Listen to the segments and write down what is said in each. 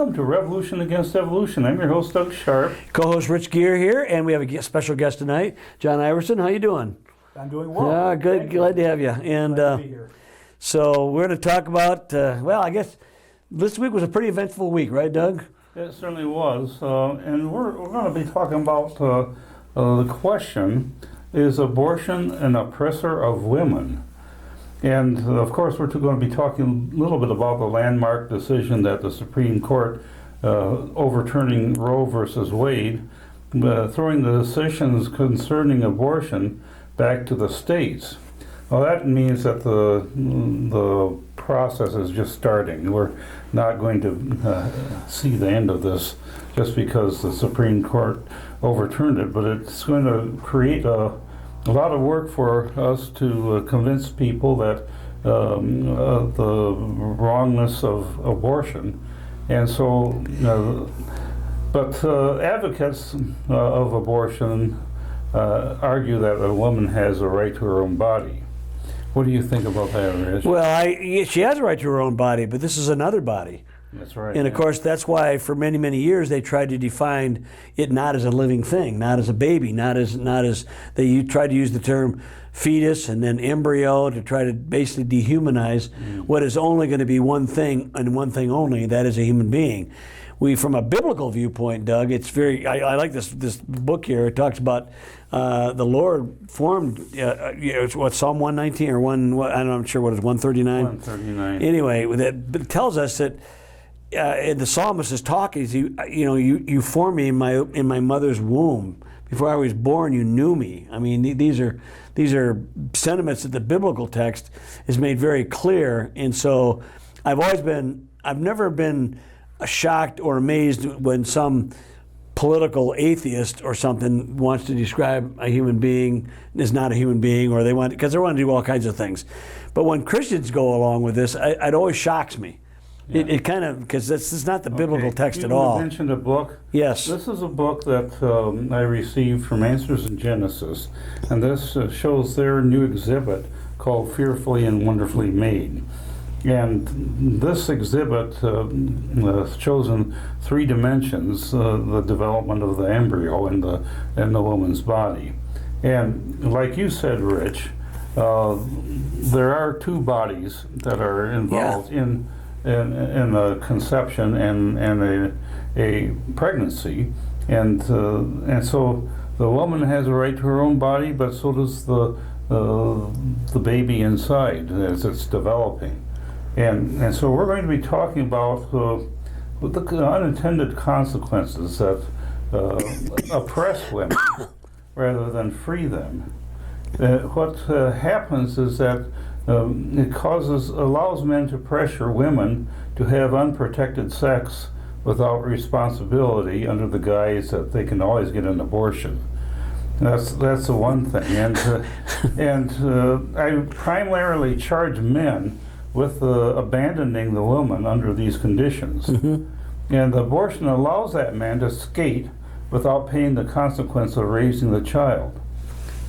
welcome to Revolution Against Evolution. I'm your host, Doug Sharp. Co-host Rich Gear here, and we have a special guest tonight, John Iverson. How you doing? I'm doing well. Yeah, good. Glad to have you. And Glad to be here. so we're going to talk about, well, I guess this week was a pretty eventful week, right, Doug? It certainly was. And we're going to be talking about the question, is abortion an oppressor of women? And of course, we're going to be talking a little bit about the landmark decision that the Supreme Court overturning Roe versus Wade, throwing the decisions concerning abortion back to the states. Well, that means that the process is just starting. We're not going to see the end of this just because the Supreme Court overturned it, but it's going to create a lot of work for us to convince people that the wrongness of abortion. And so, but advocates of abortion argue that a woman has a right to her own body. What do you think about that, Rich? Well, she has a right to her own body, but this is another body. That's right. And of course, that's why for many, many years they tried to define it not as a living thing, not as a baby, not as they tried to use the term fetus and then embryo to try to basically dehumanize what is only going to be one thing and one thing only, that is a human being. From a biblical viewpoint, Doug, it's very. I like this book here. It talks about the Lord formed. It's what, Psalm 119 or one? I'm not sure what it is. 139. 139. Anyway, it tells us that. The psalmist is talking. You formed me in my mother's womb. Before I was born, you knew me. I mean, these are sentiments that the biblical text is made very clear. And so, I've never been shocked or amazed when some political atheist or something wants to describe a human being as not a human being, or they want to do all kinds of things. But when Christians go along with this, it always shocks me. Yeah. It kind of, because this is not the biblical text at all. You mentioned a book. Yes. This is a book that I received from Answers in Genesis, and this shows their new exhibit called Fearfully and Wonderfully Made. And this exhibit shows in 3 dimensions the development of the embryo in the woman's body. And like you said, Rich, there are 2 bodies that are involved in a conception and a pregnancy, and so the woman has a right to her own body, but so does the baby inside as it's developing, and so we're going to be talking about the unintended consequences that oppress women rather than free them. What happens is that it allows men to pressure women to have unprotected sex without responsibility under the guise that they can always get an abortion. That's the one thing, and I primarily charge men with abandoning the woman under these conditions. Mm-hmm. And abortion allows that man to skate without paying the consequence of raising the child.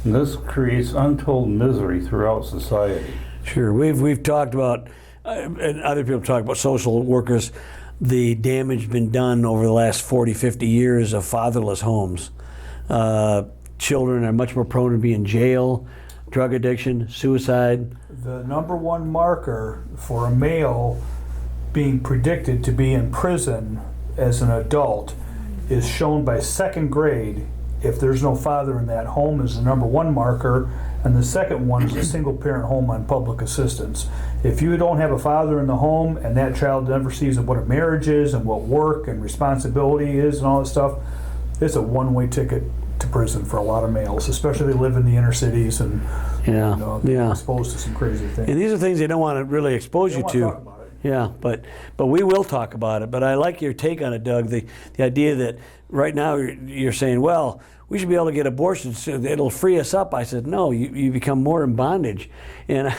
And this creates untold misery throughout society. Sure. We've talked about, and other people talk about social workers, the damage been done over the last 40, 50 years of fatherless homes. Children are much more prone to be in jail, drug addiction, suicide. The number one marker for a male being predicted to be in prison as an adult is shown by 2nd grade. If there's no father in that home is the number 1 marker, and the second one is a single parent home on public assistance. If you don't have a father in the home and that child never sees what a marriage is and what work and responsibility is and all that stuff, it's a one-way ticket to prison for a lot of males, especially they live in the inner cities and they're exposed to some crazy things. And these are things they don't want to really expose you to. Talk about it. Yeah, but we will talk about it. But I like your take on it, Doug. The idea that right now you're saying, well, we should be able to get abortions, so it'll free us up. I said, no, you become more in bondage. And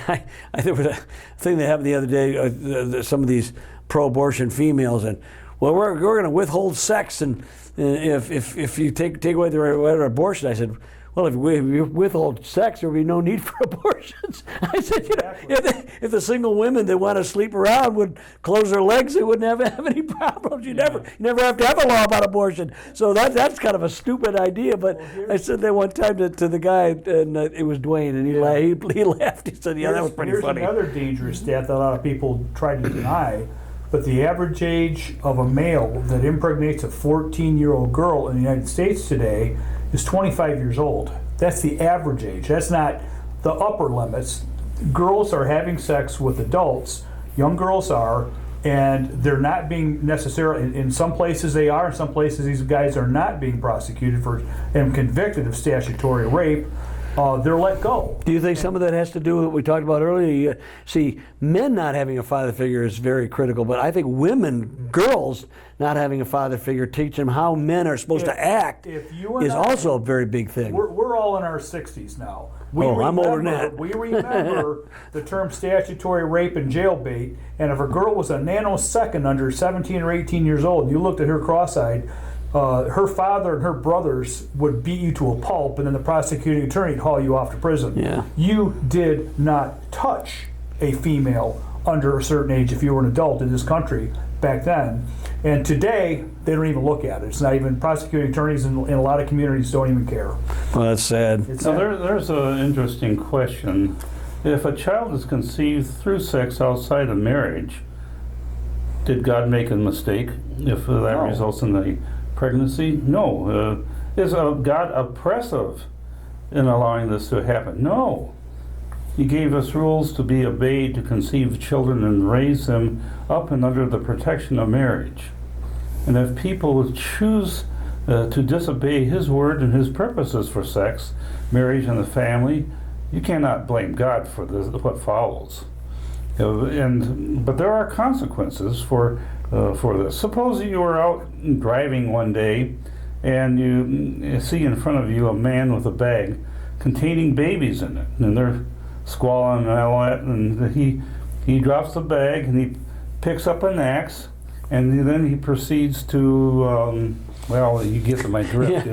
there was a thing that happened the other day, some of these pro-abortion females, and well, we're going to withhold sex, and if you take away the right to abortion, I said, well, if we withhold sex, there would be no need for abortions. I said, if the single women that want to sleep around would close their legs, they wouldn't have any problems. You never have to have a law about abortion. So that's kind of a stupid idea. But I said that one time to the guy, and it was Dwayne, and he laughed. He said, that was pretty funny. Here's another dangerous stat that a lot of people try to deny. But the average age of a male that impregnates a 14-year-old girl in the United States today is 25 years old. That's the average age. That's not the upper limits. Girls are having sex with adults, young girls are, and they're not being necessarily, in some places they are, in some places these guys are not being prosecuted for and convicted of statutory rape. They're let go. Do you think some of that has to do with what we talked about earlier? See, men not having a father figure is very critical, but I think women, girls not having a father figure, teach them how men are supposed to act is also a very big thing. We're all in our 60s now. I'm older than that. We remember the term statutory rape and jailbait, and if a girl was a nanosecond under 17 or 18 years old, and you looked at her cross-eyed, her father and her brothers would beat you to a pulp, and then the prosecuting attorney would haul you off to prison. Yeah. You did not touch a female under a certain age if you were an adult in this country back then. And today, they don't even look at it. It's not even, prosecuting attorneys in a lot of communities don't even care. Well, that's sad. Now, there's an interesting question. If a child is conceived through sex outside of marriage, did God make a mistake if that results in the pregnancy? No. Is God oppressive in allowing this to happen? No. He gave us rules to be obeyed, to conceive children and raise them up and under the protection of marriage. And if people choose to disobey His word and His purposes for sex, marriage, and the family, you cannot blame God for what follows. But there are consequences for this. Suppose you are out driving one day and you see in front of you a man with a bag containing babies in it, and they're squalling and all that, and he drops the bag and he picks up an axe, and then he proceeds to well, you get my drift.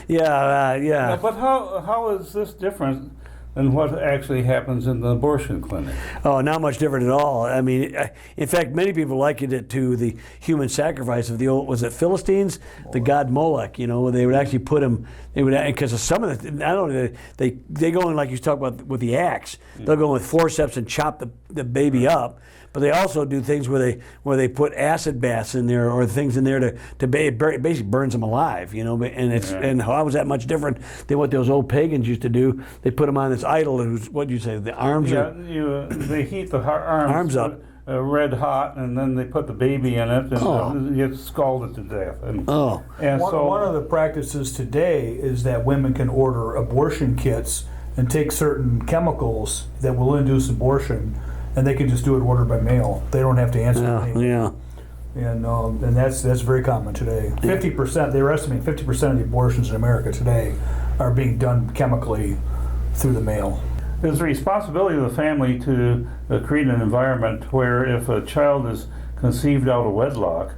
Yeah. But how is this different than what actually happens in the abortion clinic? Oh, not much different at all. I mean, in fact, many people likened it to the human sacrifice of the old, was it Philistines? The god Moloch, they would actually put him, because of some of the, not only they go in like you talk about with the axe, they'll go with forceps and chop the baby up. But they also do things where they put acid baths in there or things in there to basically burns them alive, And how was that much different than what those old pagans used to do? They put them on this idol who's, what do you say, the arms? They heat the arms up. Red hot, and then they put the baby in it, and it gets scalded to death. And one of the practices today is that women can order abortion kits and take certain chemicals that will induce abortion, and they can just do it ordered by mail. They don't have to answer the name. Yeah. And that's very common today. 50%, they were estimating 50% of the abortions in America today are being done chemically through the mail. It's the responsibility of the family to create an environment where if a child is conceived out of wedlock,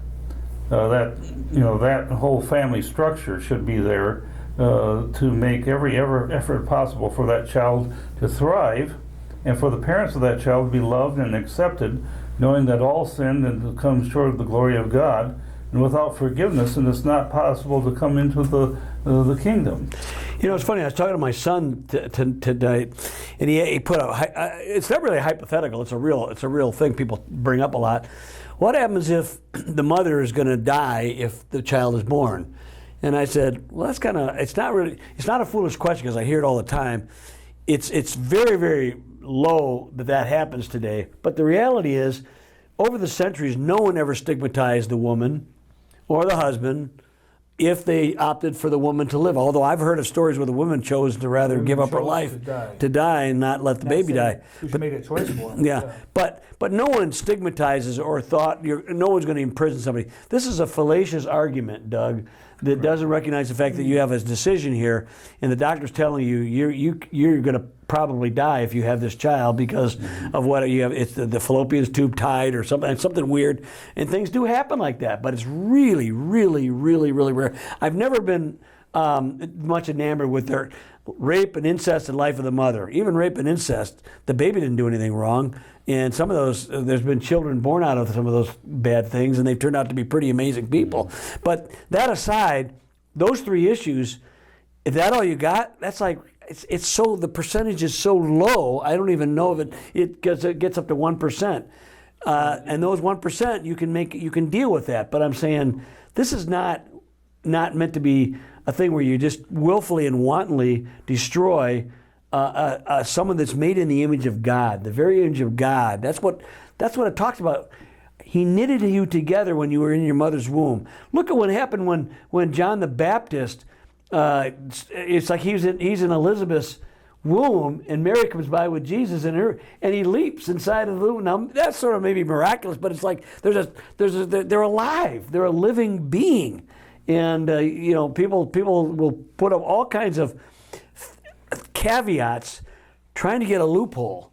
that whole family structure should be there to make every effort possible for that child to thrive, and for the parents of that child to be loved and accepted, knowing that all sin and comes short of the glory of God, and without forgiveness, and it's not possible to come into the kingdom. It's funny. I was talking to my son today, and he put it's not really hypothetical. It's a real thing people bring up a lot. What happens if the mother is going to die if the child is born? And I said, well, it's not a foolish question because I hear it all the time. It's very, very low that happens today. But the reality is, over the centuries, no one ever stigmatized the woman or the husband if they opted for the woman to live. Although I've heard of stories where the woman chose to rather give up her life to die and not let the baby die. She made a choice for him. Yeah, but no one stigmatizes or thought no one's going to imprison somebody. This is a fallacious argument, Doug, that doesn't recognize the fact that you have a decision here, and the doctor's telling you you're going to probably die if you have this child because of what you have. It's the fallopian tube tied or something weird, and things do happen like that. But it's really, really, really, really rare. I've never been much enamored with their rape and incest and life of the mother. Even rape and incest, the baby didn't do anything wrong. And some of those, there's been children born out of some of those bad things, and they've turned out to be pretty amazing people. But that aside, those three issues, if that's all you got, that's like, it's so, the percentage is so low, I don't even know if it gets up to 1%. And those 1%, you can deal with that. But I'm saying, this is not meant to be a thing where you just willfully and wantonly destroy someone that's made in the image of God, the very image of God. That's what it talks about. He knitted you together when you were in your mother's womb. Look at what happened when John the Baptist, it's like he's in Elizabeth's womb, and Mary comes by with Jesus and he leaps inside of the womb. Now that's sort of maybe miraculous, but it's like they're alive. They're a living being. And people will put up all kinds of caveats trying to get a loophole.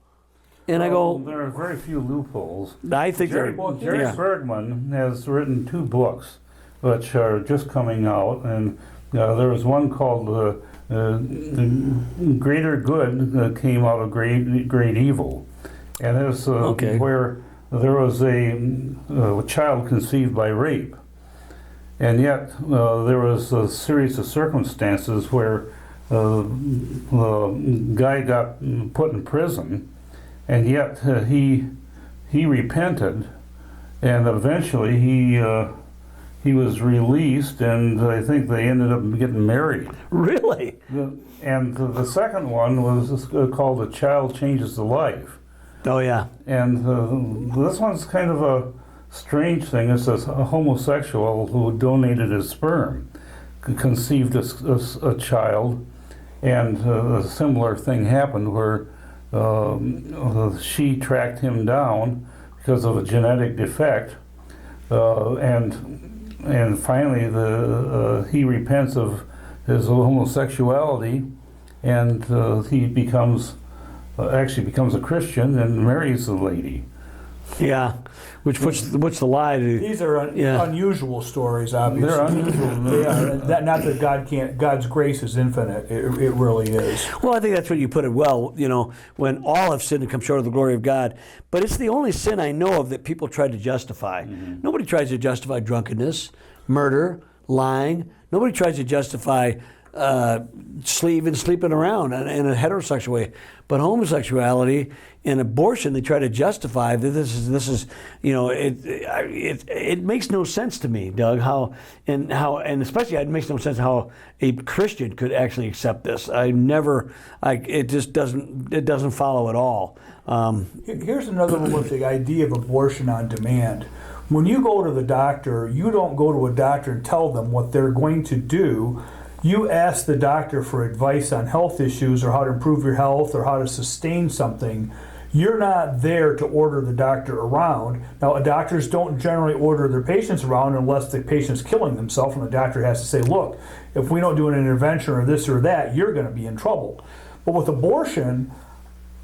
And I go, there are very few loopholes. I think Jerry Bergman has written 2 books which are just coming out, and there was one called Greater Good came out of great evil, and it's where there was a child conceived by rape. And yet, there was a series of circumstances where the guy got put in prison, and yet he repented, and eventually he was released, and I think they ended up getting married. Really? And the second one was called "A Child Changes the Life." Oh yeah. And this one's kind of a strange thing. It's a homosexual who donated his sperm, conceived a child, and a similar thing happened where she tracked him down because of a genetic defect, and finally he repents of his homosexuality, and he becomes a Christian and marries the lady. Yeah, which puts the lie to... These are unusual stories, obviously. They're unusual. They are. Not that God's grace is infinite. It really is. Well, I think that's when you put it well, when all have sinned and come short of the glory of God. But it's the only sin I know of that people try to justify. Mm-hmm. Nobody tries to justify drunkenness, murder, lying. Nobody tries to justify sleeping around in a heterosexual way. But homosexuality and abortion, they try to justify that this is it makes no sense to me, Doug, and especially it makes no sense how a Christian could actually accept this. It just doesn't follow at all. Here's another one with the idea of abortion on demand. When you go to the doctor, you don't go to a doctor and tell them what they're going to do. You ask the doctor for advice on health issues or how to improve your health or how to sustain something. You're not there to order the doctor around. Now, doctors don't generally order their patients around unless the patient's killing themselves, and the doctor has to say, look, if we don't do an intervention or this or that, you're going to be in trouble. But with abortion,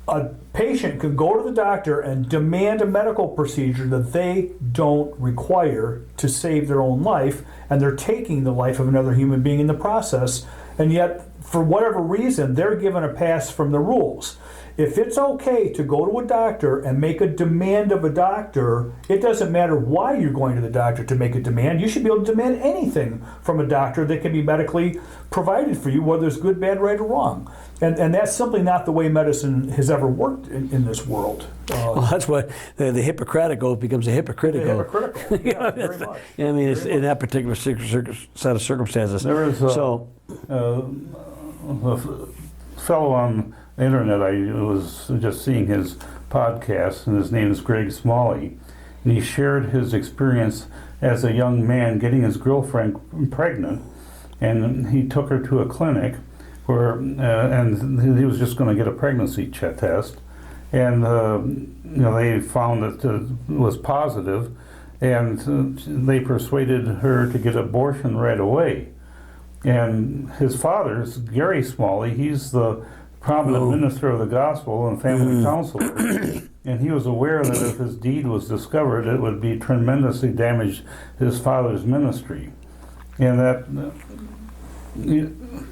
a patient could go to the doctor and demand a medical procedure that they don't require to save their own life, and they're taking the life of another human being in the process, and yet, for whatever reason, they're given a pass from the rules. If it's okay to go to a doctor and make a demand of a doctor, it doesn't matter why you're going to the doctor to make a demand. You should be able to demand anything from a doctor that can be medically provided for you, whether it's good, bad, right, or wrong. And that's simply not the way medicine has ever worked in this world. Well, that's what the Hippocratic oath becomes a hypocritical. Hypocritical, yeah, very much. I mean, it's in that particular set of circumstances. There was a fellow on the internet, I was just seeing his podcast, and his name is Smalley, and he shared his experience as a young man getting his girlfriend pregnant, and he took her to a clinic where, and he was just going to get a pregnancy test, and they found that it was positive, and they persuaded her to get abortion right away. And his father's Gary Smalley. He's the prominent minister of the gospel and family counselor, and he was aware that if his deed was discovered, it would be tremendously damage his father's ministry, and that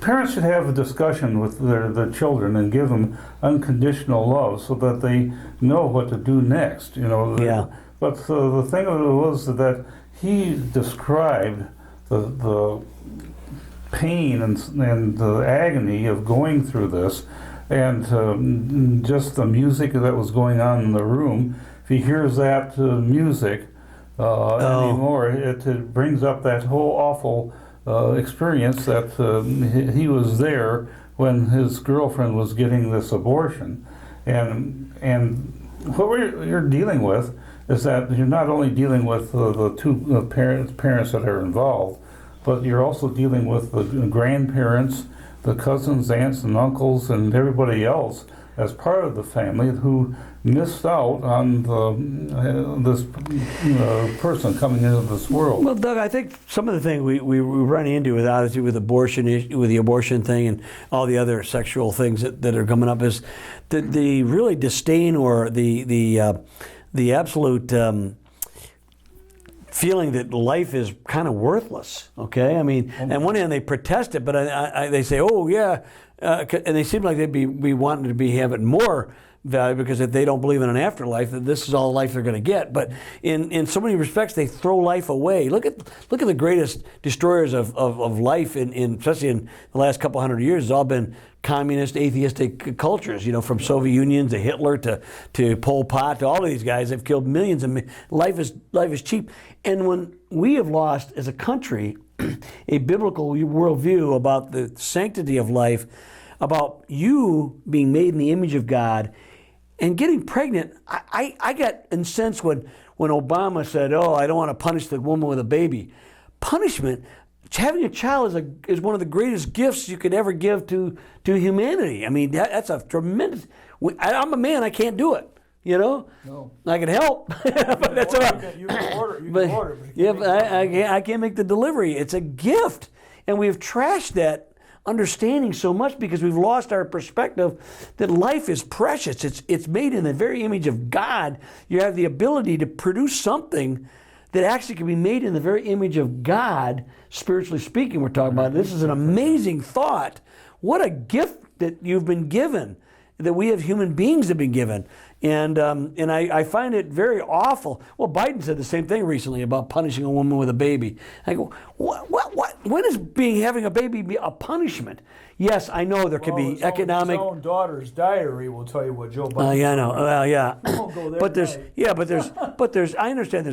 parents should have a discussion with their children and give them unconditional love so that they know what to do next. Yeah. But the thing of it was that he described the pain and the agony of going through this, and just the music that was going on in the room. If he hears that music anymore, it brings up that whole awful experience that he was there when his girlfriend was getting this abortion, and what you're dealing with is that you're not only dealing with the two parents that are involved, but you're also dealing with the grandparents, the cousins, aunts, and uncles, and everybody else as part of the family who missed out on this person coming into this world. Well, Doug, I think some of the things we run into with obviously with abortion, with the abortion thing, and all the other sexual things that are coming up is the really disdain or the absolute feeling that life is kind of worthless. Okay, I mean, on one hand they protest it, but they say, oh yeah, and they seem like they'd be wanting to be having more value because if they don't believe in an afterlife, that this is all life they're going to get. But in so many respects, they throw life away. Look at the greatest destroyers of life especially in the last couple hundred years. It's all been communist, atheistic cultures. From Soviet Union to Hitler to Pol Pot to all of these guys. They've killed millions of. Life is cheap. And when we have lost as a country a biblical worldview about the sanctity of life, about you being made in the image of God. And getting pregnant, I got incensed when Obama said, "Oh, I don't want to punish the woman with a baby." Punishment, having a child is one of the greatest gifts you could ever give to humanity. I mean, that's a tremendous. I'm a man, I can't do it. No. I can help, but that's about. You can order. But I can't make the delivery. It's a gift, and we've trashed that understanding so much because we've lost our perspective that life is precious. It's made in the very image of God. You have the ability to produce something that actually can be made in the very image of God, spiritually speaking, we're talking about. This is an amazing thought. What a gift that you've been given, that we have human beings have been given. And I find it very awful. Well, Biden said the same thing recently about punishing a woman with a baby. I go, what? When is having a baby be a punishment? Yes, I know there could be economic. His own daughter's diary will tell you what Joe Biden. Yeah, I know. Well, yeah. Won't go there But there's, tonight. yeah, but there's. I understand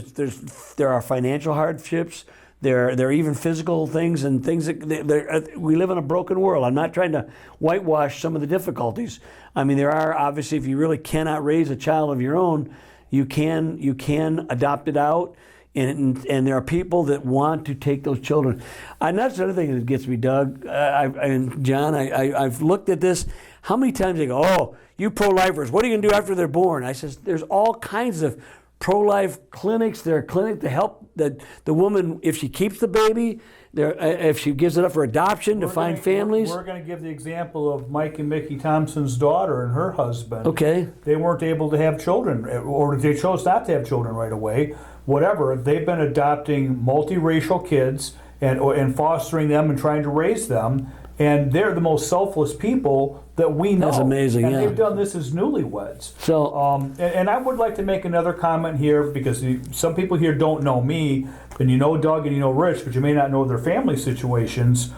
there are financial hardships. There are even physical things and things that we live in a broken world. I'm not trying to whitewash some of the difficulties. I mean, there are obviously, if you really cannot raise a child of your own, you can adopt it out, and there are people that want to take those children. And that's the other thing that gets me, Doug and John. I've looked at this. How many times they go, "Oh, you pro-lifers, what are you going to do after they're born?" I says, there's all kinds of pro-life clinics. There are clinics to help the woman if she keeps the baby, if she gives it up for adoption, to find families. We're going to give the example of Mike and Mickey Thompson's daughter and her husband. Okay. They weren't able to have children, or they chose not to have children right away. Whatever. They've been adopting multiracial kids and fostering them and trying to raise them. And they're the most selfless people that we know. That's amazing, and yeah. they've done this as newlyweds. So, and I would like to make another comment here, because some people here don't know me, and you know Doug and you know Rich, but you may not know their family situations.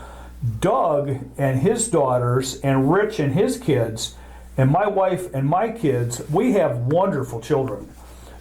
Doug and his daughters, and Rich and his kids, and my wife and my kids, we have wonderful children.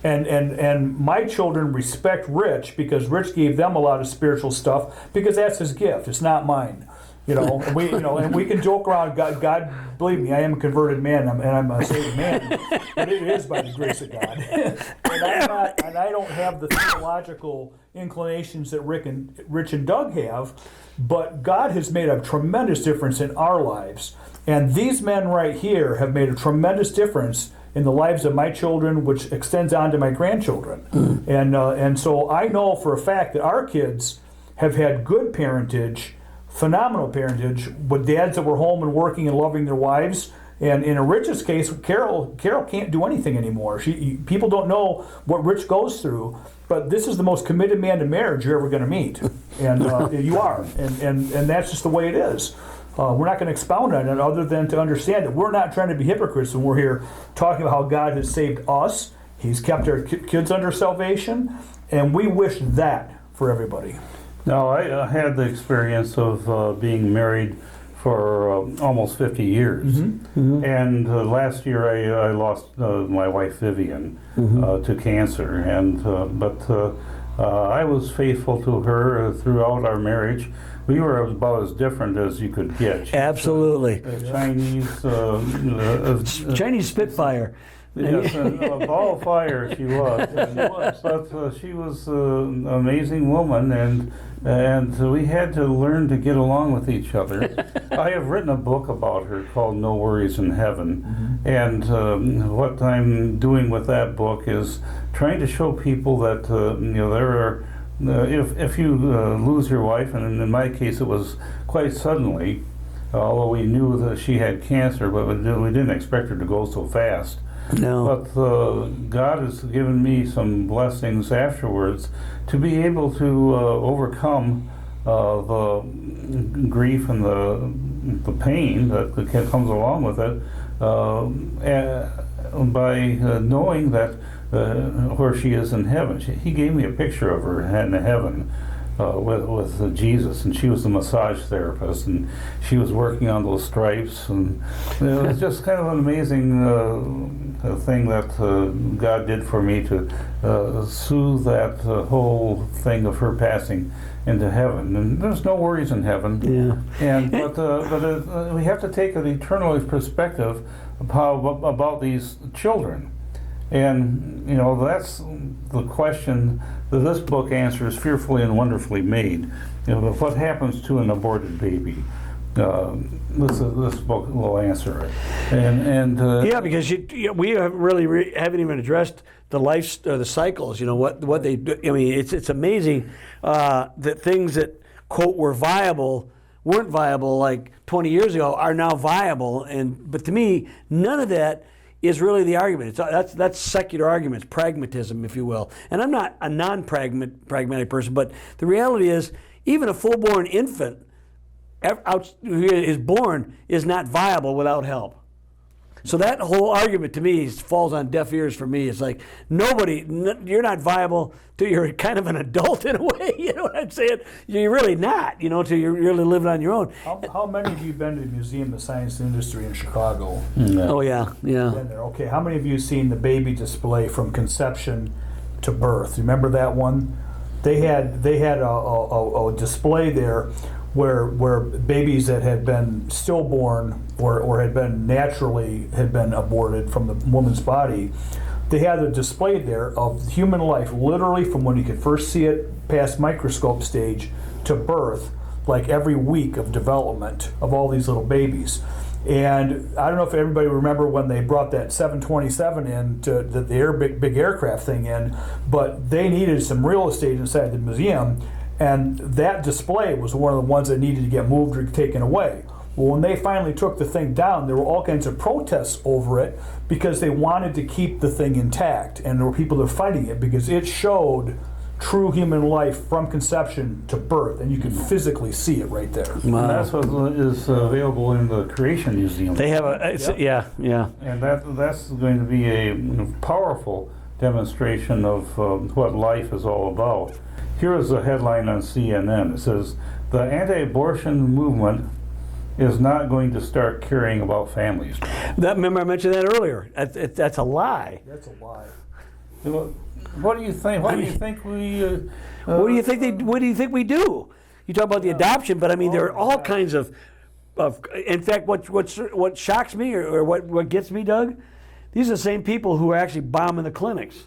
And my children respect Rich because Rich gave them a lot of spiritual stuff, because that's his gift. It's not mine. And we can joke around. God, believe me, I am a converted man, and I'm a saved man, but it is by the grace of God. and I don't have the theological inclinations that Rich and Doug have, but God has made a tremendous difference in our lives, and these men right here have made a tremendous difference in the lives of my children, which extends on to my grandchildren. And so I know for a fact that our kids have had good parentage, phenomenal parentage, with dads that were home and working and loving their wives. And in Rich's case, Carol can't do anything anymore. People don't know what Rich goes through, but this is the most committed man to marriage you're ever going to meet. and you are, and that's just the way it is. We're not going to expound on it other than to understand that we're not trying to be hypocrites when we're here talking about how God has saved us. He's kept our kids under salvation, and we wish that for everybody. Now, I had the experience of being married for almost 50 years. And last year I lost my wife Vivian to cancer, and but I was faithful to her throughout our marriage. We were about as different as you could get. She Absolutely. Chinese Spitfire. Yes, a ball of fire she was. But she was an amazing woman, and we had to learn to get along with each other. I have written a book about her called No Worries in Heaven, and what I'm doing with that book is trying to show people that there are. If you lose your wife, and in my case it was quite suddenly, although we knew that she had cancer, but we didn't expect her to go so fast. No. But God has given me some blessings afterwards to be able to overcome the grief and the pain that comes along with it by knowing that where she is in heaven. He gave me a picture of her in heaven with Jesus, and she was a massage therapist, and she was working on those stripes, and it was just kind of an amazing thing that God did for me to soothe that whole thing of her passing into heaven. And there's no worries in heaven. And but we have to take an eternal perspective about these children. And, that's the question that this book answers, fearfully and wonderfully made. What happens to an aborted baby? This book will answer it. And because we haven't even addressed the cycles. What they do. I mean, it's amazing that things that quote weren't viable like 20 years ago are now viable. But to me, none of that is really the argument. That's secular arguments, pragmatism, if you will. And I'm not a non-pragmatic person, but the reality is, even a full-born infant who is born is not viable without help. So that whole argument to me falls on deaf ears for me. It's like you're not viable till you're kind of an adult in a way. You know what I'm saying? You're really not. Till you're really living on your own. How many of you been to the Museum of Science and Industry in Chicago? Oh yeah. Been there. Okay. How many of you seen the baby display from conception to birth? Remember that one? They had a display there where babies that had been stillborn or had been aborted from the woman's body, they had a display there of human life, literally from when you could first see it past microscope stage to birth, like every week of development of all these little babies. And I don't know if everybody remember when they brought that 727 in to the big aircraft thing in, but they needed some real estate inside the museum. And that display was one of the ones that needed to get moved or taken away. Well, when they finally took the thing down, there were all kinds of protests over it because they wanted to keep the thing intact. And there were people that were fighting it because it showed true human life from conception to birth. And you could physically see it right there. Wow. And that's what is available in the Creation Museum. They have yeah. And that's going to be a powerful demonstration of what life is all about. Here is a headline on CNN. It says, the anti-abortion movement is not going to start caring about families. Remember I mentioned that earlier. That's a lie. That's a lie. What do you think? What do you think we... what do you think we do? You talk about the adoption, but I mean, there are all kinds of... In fact, what shocks me or what gets me, Doug, these are the same people who are actually bombing the clinics.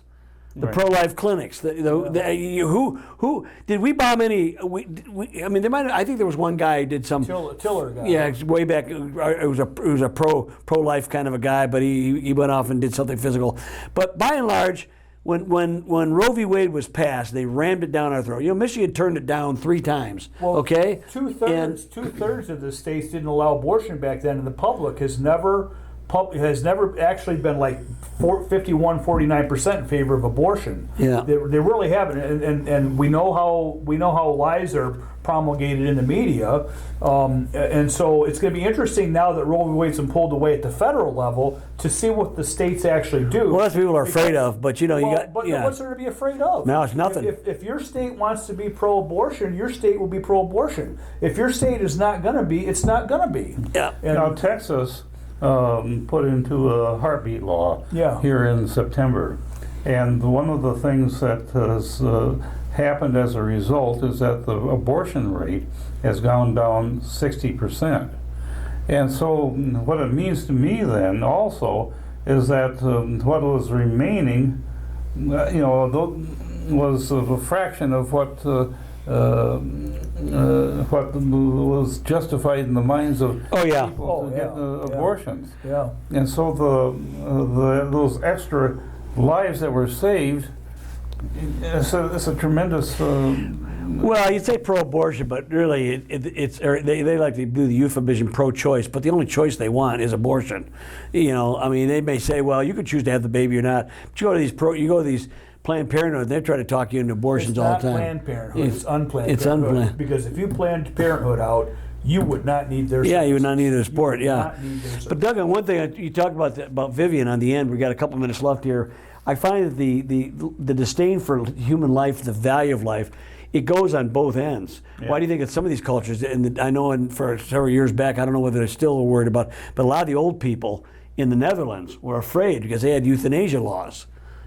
The pro-life clinics. Who did we bomb any? I mean, I think there was one guy who did some Tiller guy. Yeah, way back. It was a pro-life kind of a guy, but he went off and did something physical. But by and large, when Roe v. Wade was passed, they rammed it down our throat. Michigan turned it down 3 times. Well, okay, two thirds of the states didn't allow abortion back then, and the public has never has never actually been like 51-49% in favor of abortion. Yeah. They really haven't, and we know how lies are promulgated in the media, and so it's going to be interesting now that Roe v. Wade's been pulled away at the federal level to see what the states actually do. Well, that's what people are afraid of, but you know, you got. But Yeah. what's there to be afraid of? No, it's nothing. If your state wants to be pro-abortion, your state will be pro-abortion. If your state is not going to be, it's not going to be. Yeah. And Now, Texas put into a heartbeat law Yeah. here in September. And one of the things that has happened as a result is that the abortion rate has gone down 60%. And so what it means to me then also is that what was remaining, was a fraction of what was justified in the minds of Oh, yeah. people to get abortions. Yeah. And so those extra lives that were saved, it's a tremendous. Well, you'd say pro-abortion, but really, they like to do the euphemism pro-choice. But the only choice they want is abortion. You know, I mean, they may say, well, you could choose to have the baby or not. But you go to these Planned Parenthood, they're trying to talk you into abortions all the time. It's not Planned Parenthood. It's unplanned. It's Parenthood. unplanned. Because if you Planned Parenthood out, you would not need their. Yeah, you would not need their You support. would Yeah. not need their But Doug, on one thing you talked about Vivian on the end. We got a couple minutes left here. I find that the disdain for human life, the value of life, it goes on both ends. Yeah. Why do you think that some of these cultures, and I know for several years back, I don't know whether they're still worried about, but a lot of the old people in the Netherlands were afraid because they had euthanasia laws.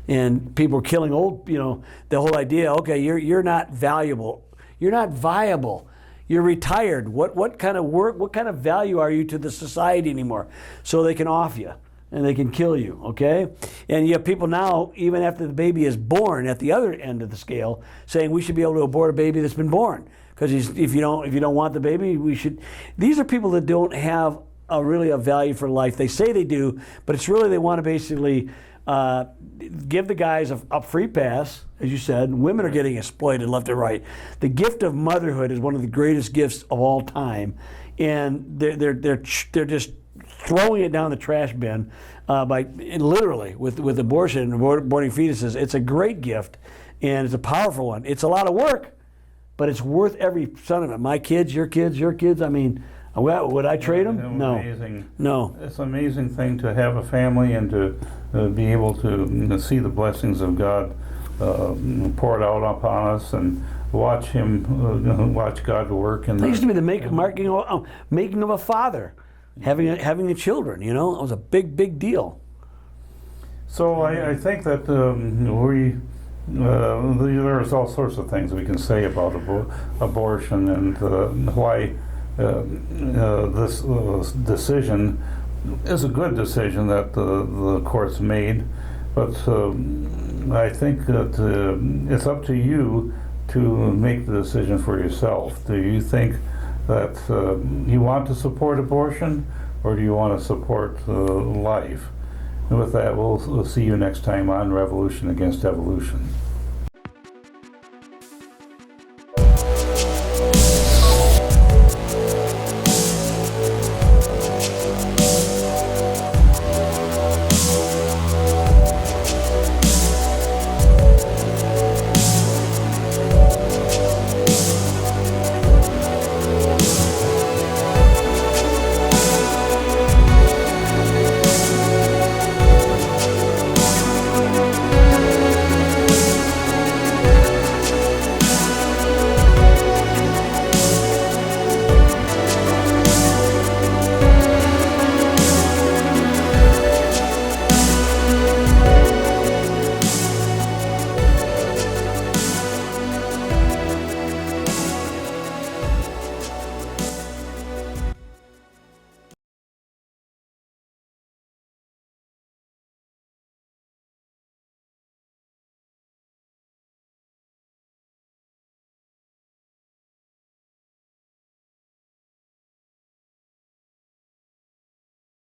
And people were killing old, the whole idea, okay, you're not valuable. You're not viable. You're retired. What kind of work, what kind of value are you to the society anymore? So they can off you and they can kill you, okay? And you have people now, even after the baby is born, at the other end of the scale, saying we should be able to abort a baby that's been born. Because if you don't want the baby, we should. These are people that don't have really a value for life. They say they do, but it's really they want to basically give the guys a free pass, as you said. Women are getting exploited left and right. The gift of motherhood is one of the greatest gifts of all time, and they're just throwing it down the trash bin literally with abortion and aborting fetuses. It's a great gift, and it's a powerful one. It's a lot of work, but it's worth every son of it. My kids, your kids, your kids. I mean, would I trade them? No. Amazing. No. It's an amazing thing to have a family and to be able to see the blessings of God poured out upon us and watch God work. That used to be the making of a father, having the children. It was a big deal. So I think that there's all sorts of things we can say about abortion and why this decision is a good decision that the court's made, but I think that it's up to you to make the decision for yourself. Do you think that you want to support abortion, or do you want to support life? And with that, we'll see you next time on Revolution Against Evolution.